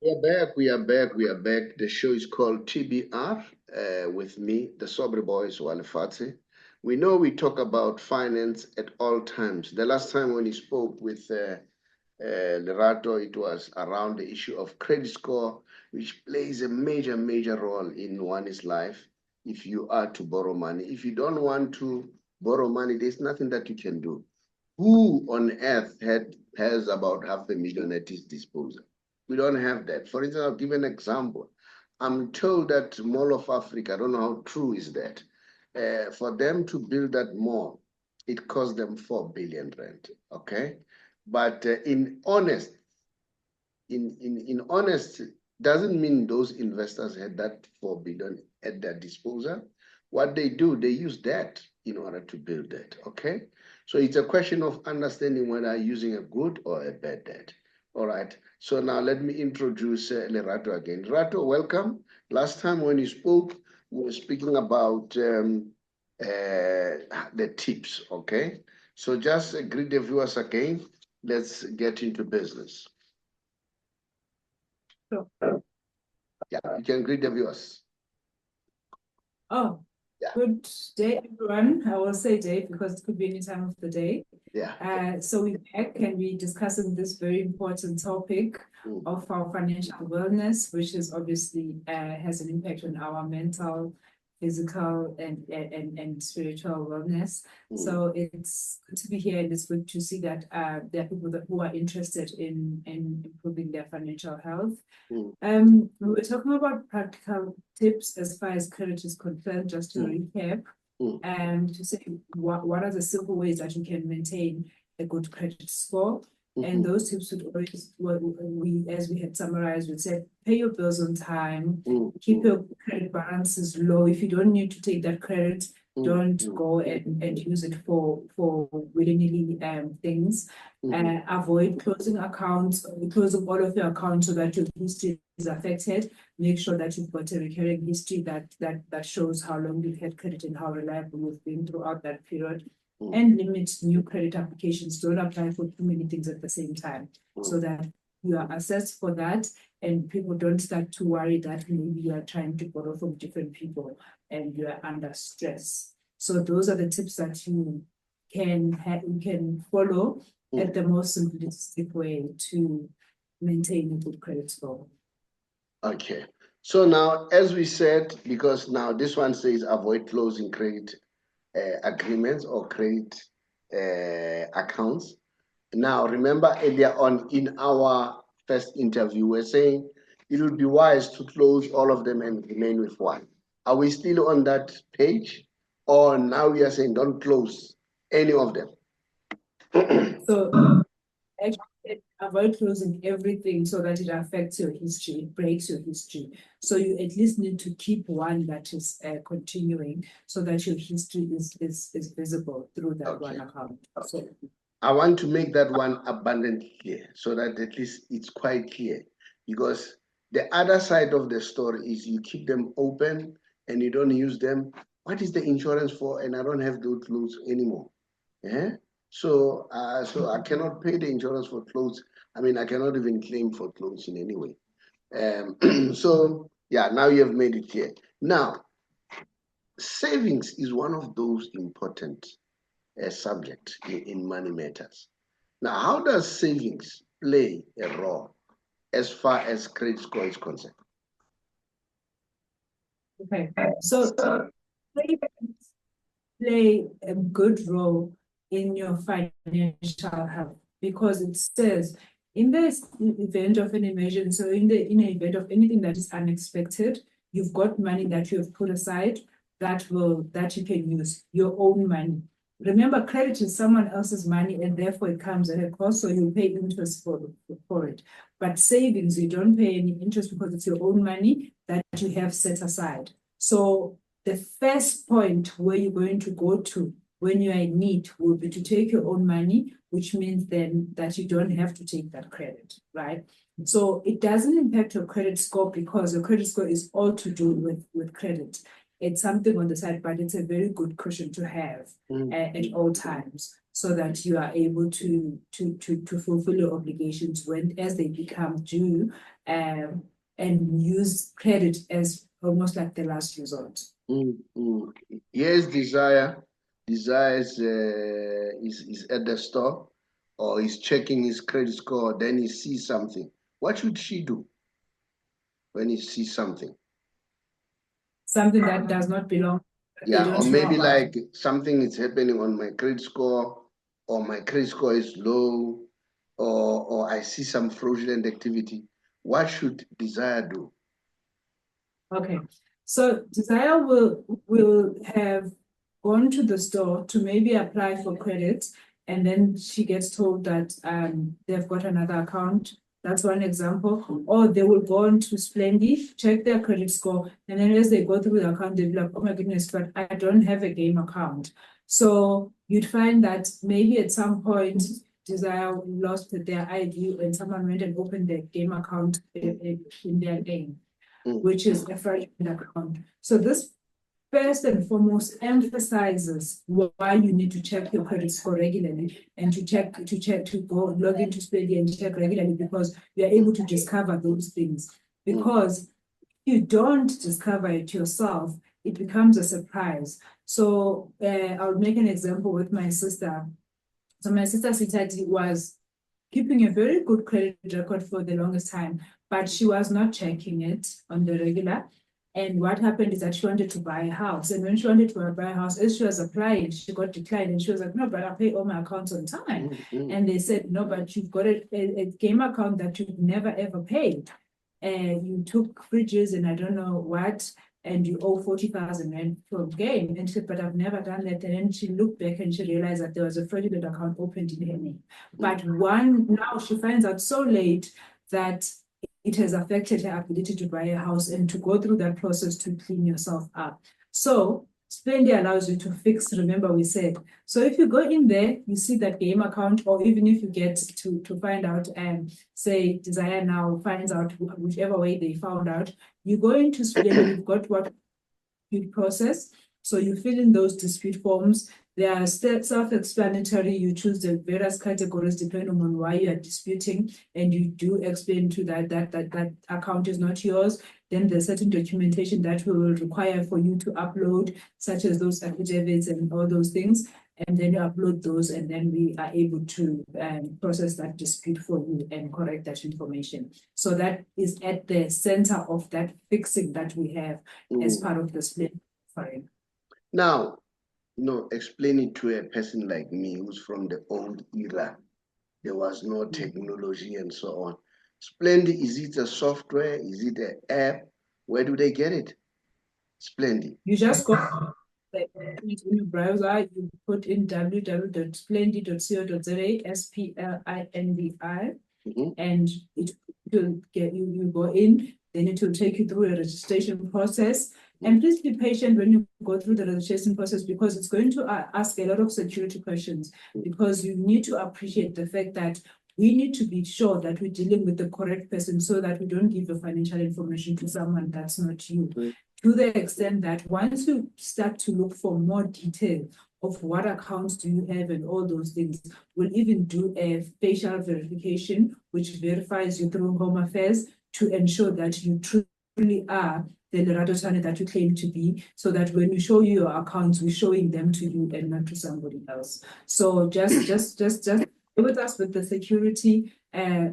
We are back. We are back. We are back. The show is called TBR with me, the Saubrey Boyz Walefatshe. We know we talk about finance at all times. The last time when he spoke with Lerato, it was around the issue of credit score, which plays a major, major role in one's life if you are to borrow money. If you don't want to borrow money, there's nothing that you can do. Who on earth has about 500,000 at his disposal? We don't have that. For instance, I'll give an example. I'm told that Mall of Africa, I don't know how true is that, for them to build that mall, it cost them 4 billion rand, okay? But in honesty, doesn't mean those investors had that 4 billion at their disposal. What they do, they use debt in order to build that, okay? So it's a question of understanding whether using a good or a bad debt. All right, so now let me introduce Lerato again. Lerato, welcome. Last time when you spoke, we were speaking about the tips, okay? So just greet the viewers again. Let's get into business. Sure. Yeah, you can greet the viewers. Oh, yeah. Good day, everyone. I will say day because it could be any time of the day. Yeah. So we're back and we're discussing this very important topic of our financial wellness, which is obviously has an impact on our mental, physical, and spiritual wellness. So it's good to be here, and it's good to see that there are people who are interested in improving their financial health. We were talking about practical tips as far as credit is concerned, just to recap, and to say what are the simple ways that you can maintain a good credit score. And those tips would always, as we had summarized, we said, pay your bills on time, keep your credit balances low. If you don't need to take that credit, don't go and use it for willy-nilly things. Avoid closing accounts, closing all of your accounts so that your history is affected. Make sure that you've got a recurring history that shows how long you've had credit and how reliable you've been throughout that period. And limit new credit applications. Don't apply for too many things at the same time, so that you are assessed for that and people don't start to worry that maybe you are trying to borrow from different people and you are under stress. So those are the tips that you can follow at the most simplistic way to maintain a good credit score. Okay. So now, as we said, because now this one says avoid closing credit agreements or credit accounts. Now, remember earlier on in our first interview, we're saying it would be wise to close all of them and remain with one. Are we still on that page? Or now we are saying don't close any of them? So actually, avoid closing everything so that it affects your history, it breaks your history. So you at least need to keep one that is continuing so that your history is visible through that one account. So I want to make that one abundantly clear so that at least it's quite clear, because the other side of the story is you keep them open and you don't use them. What is the insurance for? And I don't have those clothes anymore. Yeah. So I cannot pay the insurance for clothes. I mean, I cannot even claim for clothes in any way. So yeah, now you have made it clear. Now, savings is one of those important subjects in money matters. Now, how does savings play a role as far as credit score is concerned? Okay, so savings play a good role in your financial health because it says in the event of an emergency, so in the event of anything that is unexpected, you've got money that you have put aside that you can use, your own money. Remember, credit is someone else's money and therefore it comes at a cost, so you pay interest for it. But savings, you don't pay any interest because it's your own money that you have set aside. So the first point where you're going to go to when you are in need will be to take your own money, which means then that you don't have to take that credit, right? So it doesn't impact your credit score because your credit score is all to do with credit. it's something on the side, but it's a very good cushion to have at all times, so that you are able to fulfill your obligations as they become due, and use credit as almost like the last resort. Yes, Desire. Desire is at the store, or he's checking his credit score, then he sees something. What should she do when he sees something? Something that does not belong. Yeah, or maybe like something is happening on my credit score, or my credit score is low, or I see some fraudulent activity. What should Desire do? Okay, so Desire will have gone to the store to maybe apply for credit, and then she gets told that they've got another account. That's one example. Or they will go on to Splendid, check their credit score, and then as they go through the account, they'll be like, oh my goodness, but I don't have a game account. So you'd find that maybe at some point Desire lost their ID and someone went and opened their game account in their name, which is a fraudulent account. So this first and foremost emphasizes why you need to check your credit score regularly, and to go log into Splendid and check regularly, because you're able to discover those things. Because if you don't discover it yourself, it becomes a surprise. So I'll make an example with my sister. So my sister Sitati was keeping a very good credit record for the longest time, but she was not checking it on the regular. And what happened is that she wanted to buy a house. And when she wanted to buy a house, as she was applying, she got declined. And she was like, no, but I pay all my accounts on time. And they said, no, but you've got a game account that you've never, ever paid. And you took fridges and I don't know what, and you owe 40,000 rand for a game. And she said, but I've never done that. And then she looked back and she realized that there was a fraudulent account opened in her name. But now she finds out so late that it has affected her ability to buy a house and to go through that process to clean yourself up. So Splendid allows you to fix, remember we said. So if you go in there, you see that game account, or even if you get to find out and say Desire now finds out whichever way they found out, you go into Splendid, you've got what you process. So you fill in those dispute forms. They are self-explanatory. You choose the various categories depending on why you are disputing, and you do explain to that account is not yours. Then there's certain documentation that we will require for you to upload, such as those affidavits and all those things. And then you upload those, and then we are able to process that dispute for you and correct that information. So that is at the center of that fixing that we have as part of the split offering. Now, explain it to a person like me who's from the old era. There was no technology and so on. Splendid, is it a software? Is it an app? Where do they get it? Splendid. You just go in your browser, you put in www.splendid.co.za, SPLINDI, and it will get you go in, then it will take you through a registration process. And please be patient when you go through the registration process, because it's going to ask a lot of security questions, because you need to appreciate the fact that we need to be sure that we're dealing with the correct person, so that we don't give the financial information to someone that's not you. To the extent that once you start to look for more detail of what accounts do you have and all those things, we'll even do a facial verification, which verifies you through Home Affairs to ensure that you truly are the Lerato Thwane that you claim to be, so that when we show you your accounts, we're showing them to you and not to somebody else. So just stay with us with the security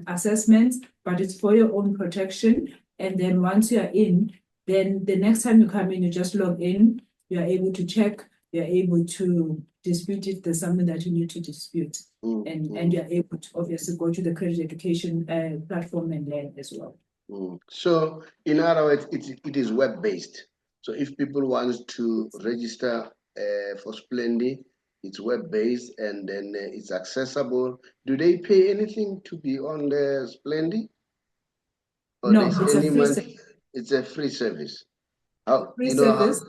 assessments, but it's for your own protection. And then once you are in, then the next time you come in, you just log in, you're able to check, you're able to dispute if there's something that you need to dispute. And you're able to obviously go to the credit education platform and learn as well. So in other words, it is web-based. So if people want to register for Splendid, it's web-based, and then it's accessible. Do they pay anything to be on the Splendid? Or no, it's a free service. It's a free service. How, free service.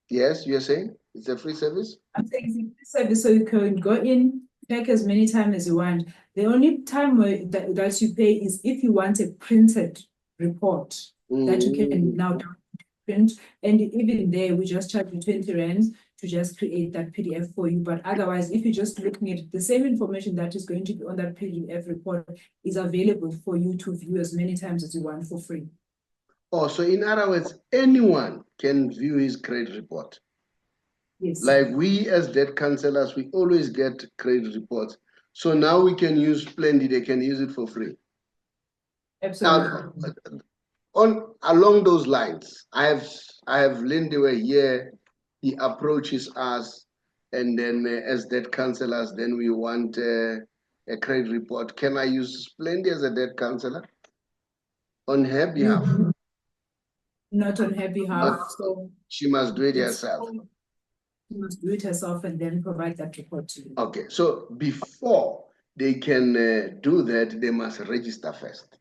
Yes, you're saying it's a free service? I'm saying it's a free service, so you can go in, check as many times as you want. The only time that you pay is if you want a printed report that you can now download print. And even there, we just charge you 20 rands to just create that PDF for you. But otherwise, if you're just looking at the same information that is going to be on that PDF report is available for you to view as many times as you want for free. Oh, so in other words, anyone can view his credit report. Yes. Like we as debt counselors, we always get credit reports. So now we can use Splendid, they can use it for free. Absolutely. Now, along those lines, I have Lindewe here. He approaches us, and then as debt counselors, then we want a credit report. Can I use Splendid as a debt counselor on her behalf? Not on her behalf. So she must do it herself. She must do it herself and then provide that report to you. Okay, so before they can do that, they must register first.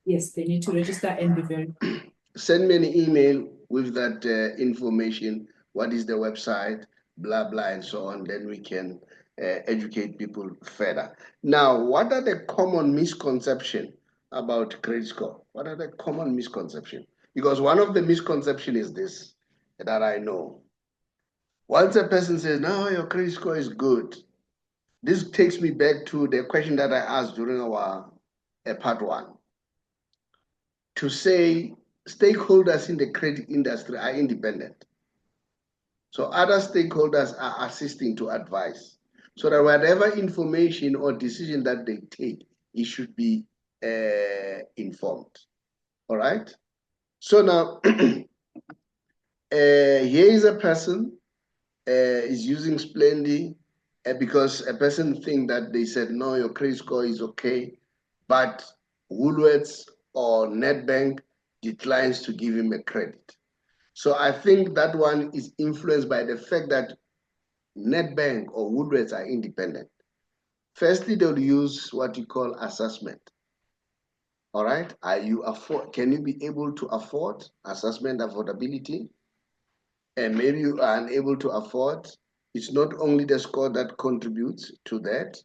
Yes, they need to register and be verified. Send me an email with that information. What is the website, blah, blah, and so on. Then we can educate people further. Now, what are the common misconceptions about credit score? What are the common misconceptions? Because one of the misconceptions is this, that I know. Once a person says, no, your credit score is good, this takes me back to the question that I asked during our part one. To say stakeholders in the credit industry are independent. So other stakeholders are assisting to advise. So that whatever information or decision that they take, it should be informed. All right? So now, here is a person is using Splendid because a person think that they said, no, your credit score is okay, but Woolworths or Nedbank declines to give him a credit. So I think that one is influenced by the fact that Nedbank or Woolworths are independent. Firstly, they'll use what you call assessment. All right, can you be able to afford assessment affordability? And maybe you are unable to afford. It's not only the score that contributes to that.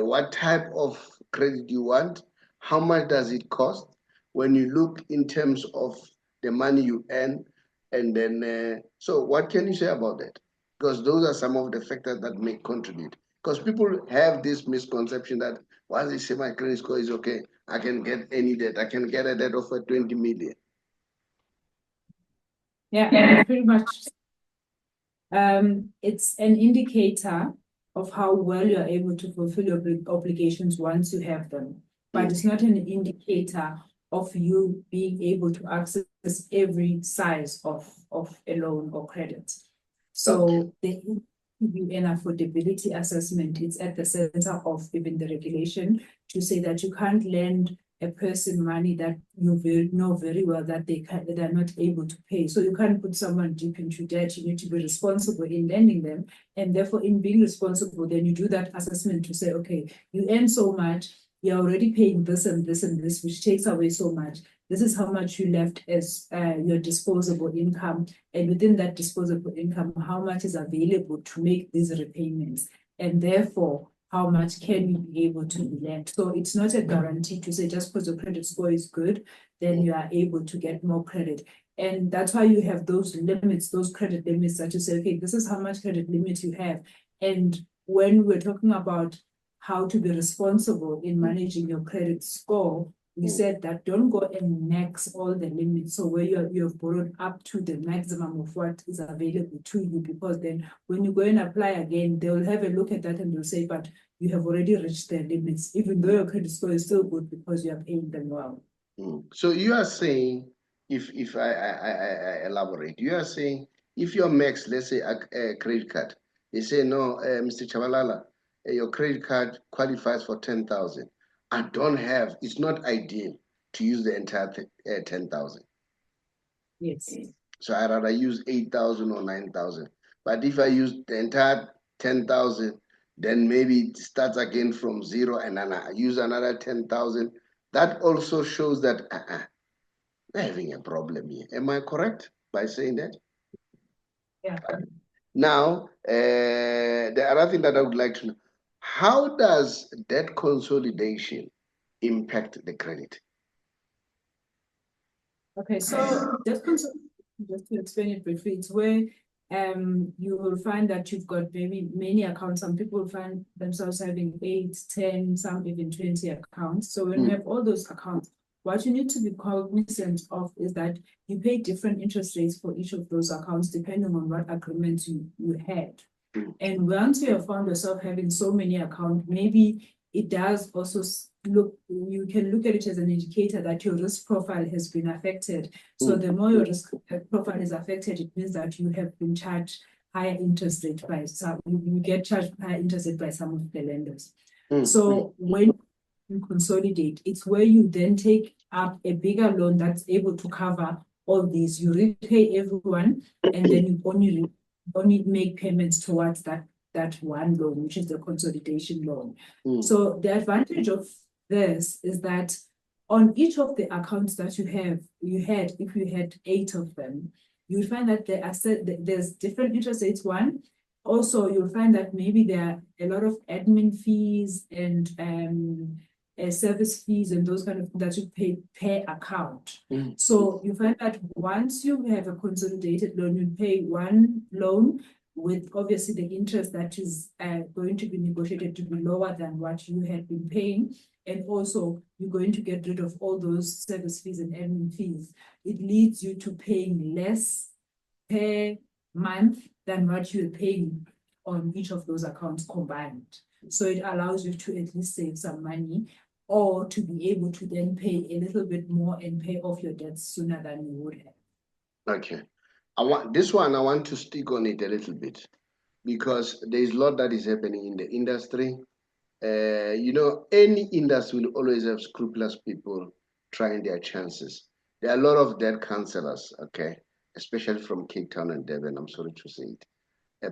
What type of credit you want? How much does it cost? When you look in terms of the money you earn, and then, so what can you say about that? Because those are some of the factors that may contribute. Because people have this misconception that once they say my credit score is okay, I can get any debt. I can get a debt of 20 million. Yeah, pretty much. It's an indicator of how well you're able to fulfill your obligations once you have them. But it's not an indicator of you being able to access every size of a loan or credit. So the an affordability assessment, it's at the center of even the regulation to say that you can't lend a person money that you know very well that they're not able to pay. So you can't put someone deep into debt. You need to be responsible in lending them. And therefore, in being responsible, then you do that assessment to say, okay, you earn so much, you're already paying this and this and this, which takes away so much. This is how much you left as your disposable income. And within that disposable income, how much is available to make these repayments? And therefore, how much can you be able to lend? So it's not a guarantee to say just because your credit score is good, then you are able to get more credit. And that's why you have those limits, those credit limits that you say, okay, this is how much credit limit you have. And when we're talking about how to be responsible in managing your credit score, we said that don't go and max all the limits. So where you've borrowed up to the maximum of what is available to you, because then when you go and apply again, they'll have a look at that and they'll say, but you have already reached the limits, even though your credit score is still good because you are paying them well. So you are saying, if I elaborate, you are saying if your max, let's say a credit card, they say, no, Mr. Chabalala, your credit card qualifies for 10,000. I don't have, it's not ideal to use the entire 10,000. Yes. So I rather use 8,000 or 9,000. But if I use the entire 10,000, then maybe it starts again from zero and then I use another 10,000. That also shows that we're having a problem here. Am I correct by saying that? Yeah. Now, the other thing that I would like to know, how does debt consolidation impact the credit? Okay, so just to explain it briefly, it's where you will find that you've got maybe many accounts. Some people find themselves having 8, 10, some even 20 accounts. So when you have all those accounts, what you need to be cognizant of is that you pay different interest rates for each of those accounts depending on what agreements you had. And once you have found yourself having so many accounts, maybe it does also you can look at it as an indicator that your risk profile has been affected. So the more your risk profile is affected, it means that you have been charged higher interest rate by some, you get charged higher interest rate by some of the lenders. So when you consolidate, it's where you then take up a bigger loan that's able to cover all these. You repay everyone, and then you only make payments towards that one loan, which is the consolidation loan. So the advantage of this is that on each of the accounts that if you had 8 of them, you'll find that there's different interest rates. One, also you'll find that maybe there are a lot of admin fees and service fees and those kind of things that you pay per account. So you find that once you have a consolidated loan, you pay one loan with obviously the interest that is going to be negotiated to be lower than what you had been paying. And also you're going to get rid of all those service fees and admin fees. It leads you to paying less per month than what you're paying on each of those accounts combined. So it allows you to at least save some money, or to be able to then pay a little bit more and pay off your debts sooner than you would have. Okay. I want to stick on it a little bit, because there's a lot that is happening in the industry. Any industry will always have scrupulous people trying their chances. There are a lot of debt counselors, okay, especially from Cape Town and Durban, I'm sorry to say it,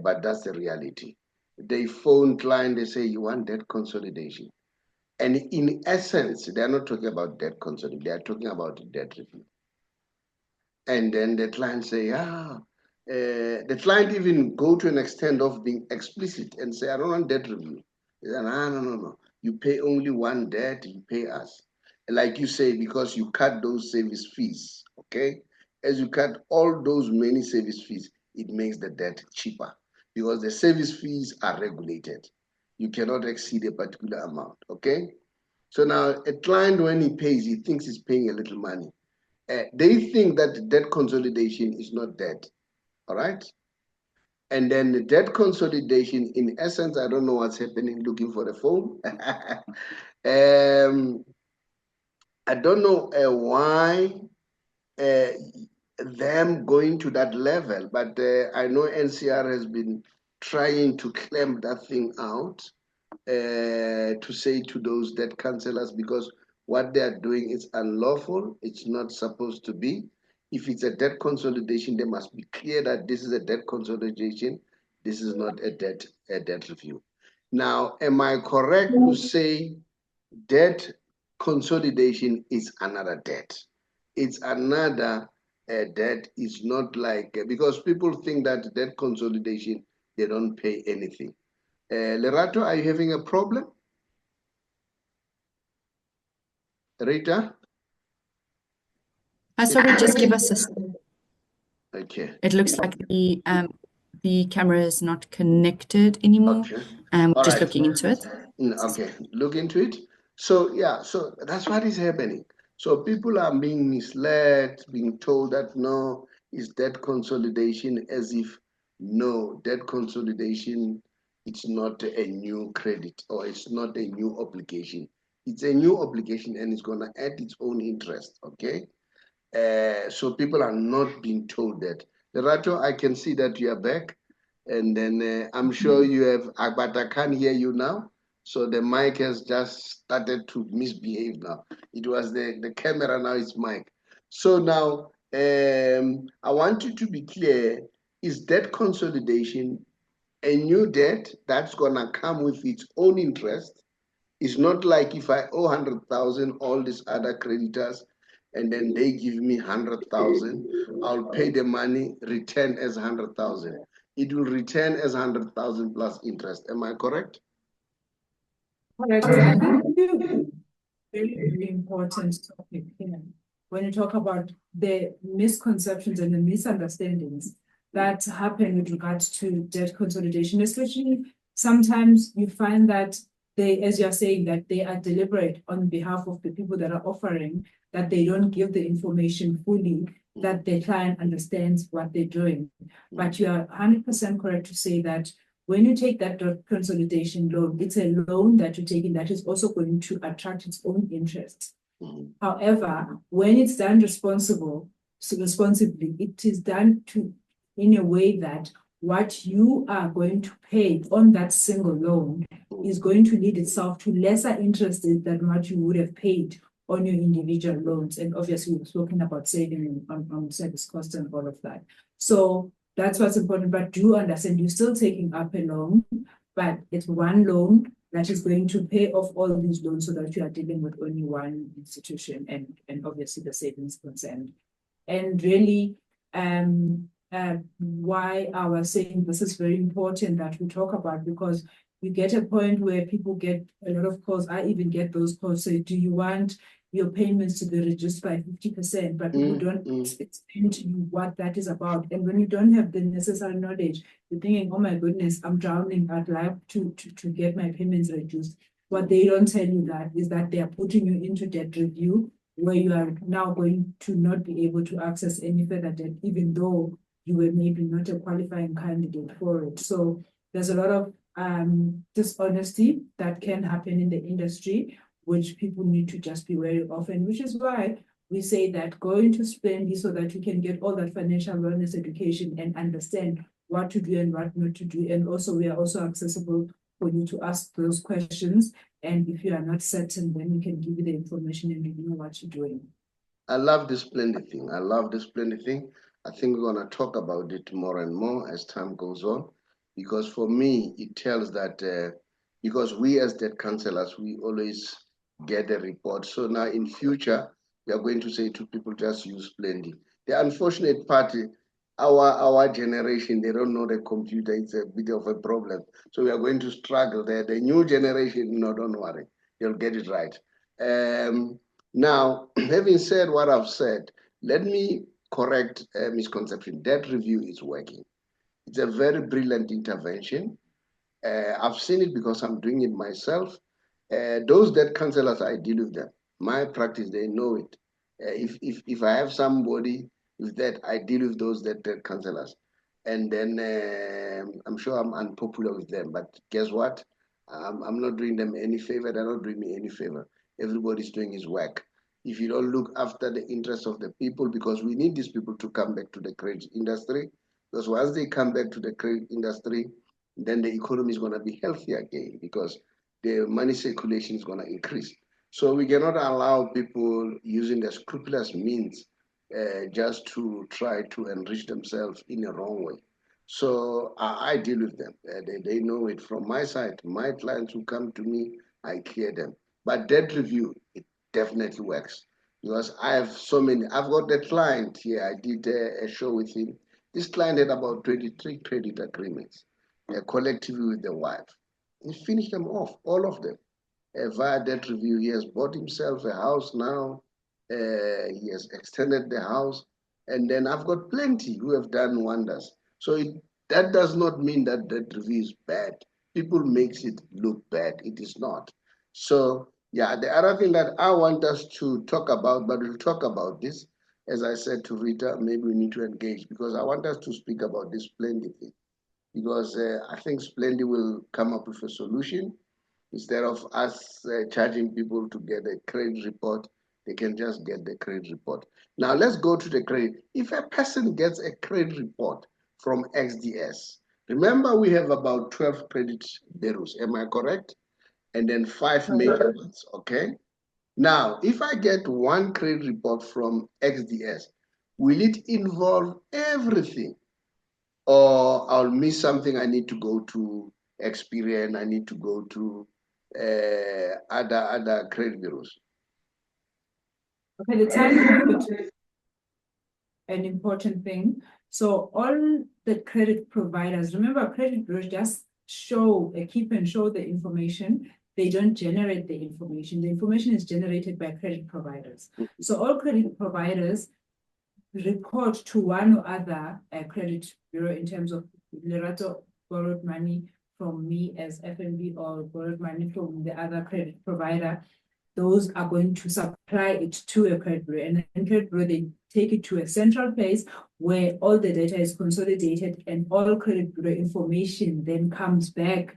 but that's the reality. They phone client, they say, you want debt consolidation. And in essence, they're not talking about debt consolidation, they're talking about debt review. And then the client say, the client even go to an extent of being explicit and say, I don't want debt review. They say, no. You pay only one debt, you pay us. Like you say, because you cut those service fees, okay? As you cut all those many service fees, it makes the debt cheaper, because the service fees are regulated. You cannot exceed a particular amount, okay? So now a client, when he pays, he thinks he's paying a little money. They think that debt consolidation is not debt, all right? And then the debt consolidation, in essence, I don't know what's happening, looking for the phone. I don't know why them going to that level, but I know NCR has been trying to clamp that thing out, to say to those debt counselors, because what they are doing is unlawful. It's not supposed to be. If it's a debt consolidation, they must be clear that this is a debt consolidation. This is not a debt review. Now, am I correct to say debt consolidation is another debt? It's another debt. Is not like, because people think that debt consolidation, they don't pay anything. Lerato, are you having a problem? Rita? Sorry, just give us a... Okay. It looks like the camera is not connected anymore. Okay. Just looking into it. Okay, look into it. So yeah, so that's what is happening. So people are being misled, being told that no, it's debt consolidation, as if no, debt consolidation, it's not a new credit, or it's not a new obligation. It's a new obligation, and it's gonna add its own interest, okay? So people are not being told that. Lerato, I can see that you are back, and then I'm sure you have, but I can't hear you now. So the mic has just started to misbehave now. It was the camera, now it's mic. So now I want you to be clear, is debt consolidation a new debt that's gonna come with its own interest? It's not like if I owe 100,000, all these other creditors, and then they give me 100,000, I'll pay the money, return as 100,000. It will return as 100,000 plus interest. Am I correct? Correct. I think very, very important topic here. when you talk about the misconceptions and the misunderstandings that happen with regards to debt consolidation, especially sometimes you find that they, as you're saying, that they are deliberate on behalf of the people that are offering, that they don't give the information fully, that the client understands what they're doing. But you are 100% correct to say that when you take that debt consolidation loan, it's a loan that you're taking that is also going to attract its own interest. However, when it's done responsibly, it is done in a way that what you are going to pay on that single loan is going to lead itself to lesser interest than what you would have paid on your individual loans. And obviously, we've spoken about saving on service costs and all of that. So that's what's important. But do understand you're still taking up a loan, but it's one loan that is going to pay off all these loans so that you are dealing with only one institution and obviously the savings concerned. And really, why I was saying this is very important that we talk about, because you get a point where people get a lot of calls. I even get those calls say, do you want your payments to be reduced by 50%? But people don't explain to you what that is about. And when you don't have the necessary knowledge, you're thinking, oh my goodness, I'm drowning. I'd like to get my payments reduced. What they don't tell you that is that they are putting you into debt review, where you are now going to not be able to access any further debt, even though you were maybe not a qualifying candidate for it. So there's a lot of dishonesty that can happen in the industry, which people need to just be wary of, and which is why we say that go into Splendid so that you can get all that financial wellness education and understand what to do and what not to do. And also, we are also accessible for you to ask those questions. And if you are not certain, then we can give you the information and you know what you're doing. I love this Splendid thing. I love this Splendid thing. I think we're going to talk about it more and more as time goes on, because for me, it tells that because we as debt counselors, we always get a report. So now in future, we are going to say to people, just use Splendid. The unfortunate part, our generation, they don't know the computer. It's a bit of a problem. So we are going to struggle there. The new generation, no, don't worry. You'll get it right. Now, having said what I've said, let me correct a misconception. Debt review is working. It's a very brilliant intervention. I've seen it because I'm doing it myself. Those debt counselors, I deal with them. My practice, they know it. If I have somebody with that, I deal with those debt counselors. And then I'm sure I'm unpopular with them. But guess what? I'm not doing them any favor. They're not doing me any favor. Everybody's doing his work. If you don't look after the interests of the people, because we need these people to come back to the credit industry, because once they come back to the credit industry, then the economy is going to be healthy again, because the money circulation is going to increase. So we cannot allow people using the scrupulous means just to try to enrich themselves in a wrong way. So I deal with them. They know it from my side. My clients who come to me, I clear them. But debt review, it definitely works, because I have so many. I've got a client here. I did a show with him. This client had about 23 credit agreements, collectively with the wife. He finished them off, all of them. Via debt review, he has bought himself a house now. He has extended the house. And then I've got plenty who have done wonders. So that does not mean that debt review is bad. People makes it look bad. It is not. So yeah, the other thing that I want us to talk about, but we'll talk about this, as I said to Rita, maybe we need to engage, because I want us to speak about this Splendid thing, because I think Splendid will come up with a solution. Instead of us charging people to get a credit report, they can just get the credit report. Now let's go to the credit. If a person gets a credit report from XDS, remember we have about 12 credit bureaus, am I correct? And then 5 major ones, okay? Now, if I get one credit report from XDS, will it involve everything? Or I'll miss something, I need to go to Experian, I need to go to other credit bureaus? Okay, the timing of it, an important thing. So all the credit providers, remember, credit bureaus just show, keep and show the information. they don't generate the information. The information is generated by credit providers. So all credit providers report to one or other credit bureau in terms of Lerato borrowed money from me as FNB or borrowed money from the other credit provider. Those are going to supply it to a credit bureau, and then credit bureau, they take it to a central place where all the data is consolidated and all credit bureau information then comes back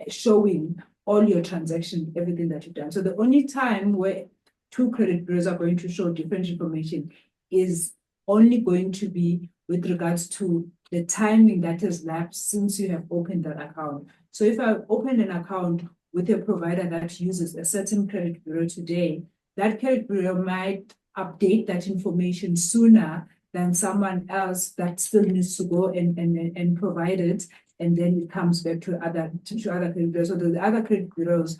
showing all your transactions, everything that you've done. So the only time where two credit bureaus are going to show different information is only going to be with regards to the timing that has lapsed since you have opened that account. So if I open an account with a provider that uses a certain credit bureau today, that credit bureau might update that information sooner than someone else that still needs to go and provide it, and then it comes back to other credit bureaus. So the other credit bureaus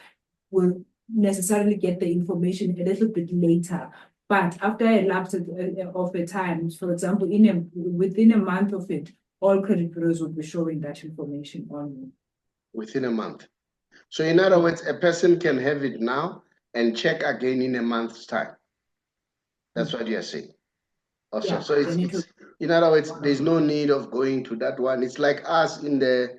will necessarily get the information a little bit later. But after a lapse of a time, for example, within a month of it, all credit bureaus will be showing that information on. Within a month. So in other words, a person can have it now and check again in a month's time. That's what you're saying. Also, Yeah, so it's in other words, there's no need of going to that one. It's like us in the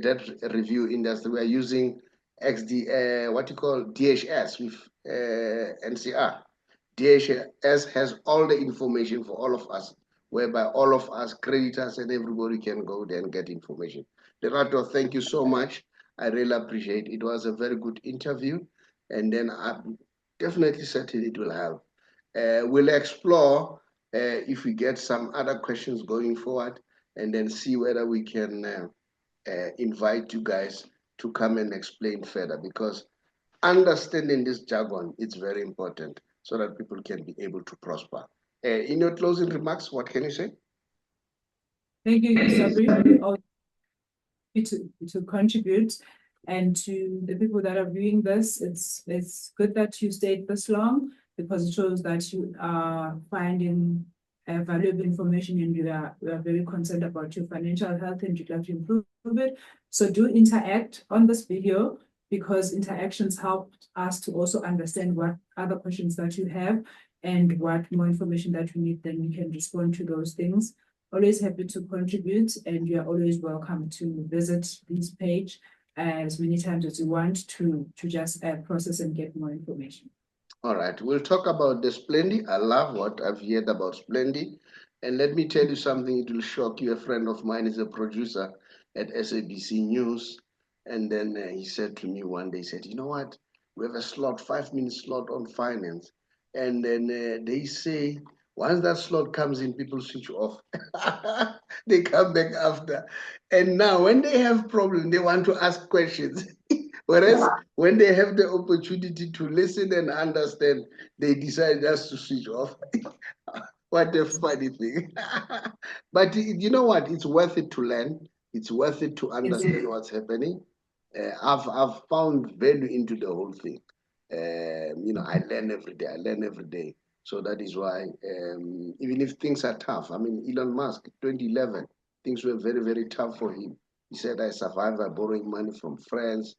debt review industry. We're using what you call DHS with NCR. DHS has all the information for all of us, whereby all of us creditors and everybody can go there and get information. Lerato, thank you so much. I really appreciate it. It was a very good interview, and then I'm definitely certain it will help. We'll explore if we get some other questions going forward, and then see whether we can invite you guys to come and explain further, because understanding this jargon is very important so that people can be able to prosper. In your closing remarks, what can you say? Thank you, Saubrey, to contribute. And to the people that are viewing this, it's good that you stayed this long, because it shows that you are finding valuable information and you are very concerned about your financial health and you'd like to improve it. So do interact on this video, because interactions help us to also understand what other questions that you have and what more information that you need, then we can respond to those things. Always happy to contribute, and you are always welcome to visit this page as many times as you want to just process and get more information. All right, we'll talk about the Splendy. I love what I've heard about Splendy. And let me tell you something, it will shock you. A friend of mine is a producer at SABC News. And then he said to me one day, he said, you know what? We have a slot, 5-minute slot on finance. And then they say, once that slot comes in, people switch off. They come back after. And now when they have problems, they want to ask questions. Whereas when they have the opportunity to listen and understand, they decide just to switch off. What a funny thing. But you know what? It's worth it to learn. It's worth it to understand what's happening. I've found value into the whole thing. I learn every day. I learn every day. So that is why, even if things are tough, I mean, Elon Musk, 2011, things were very, very tough for him. He said, I survived by borrowing money from friends,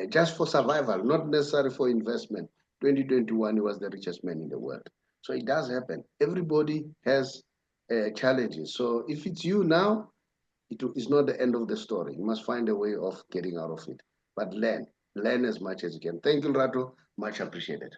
just for survival, not necessarily for investment. 2021, he was the richest man in the world. So it does happen. Everybody has challenges. So if it's you now, it is not the end of the story. You must find a way of getting out of it. But learn as much as you can. Thank you, Lerato. Much appreciated.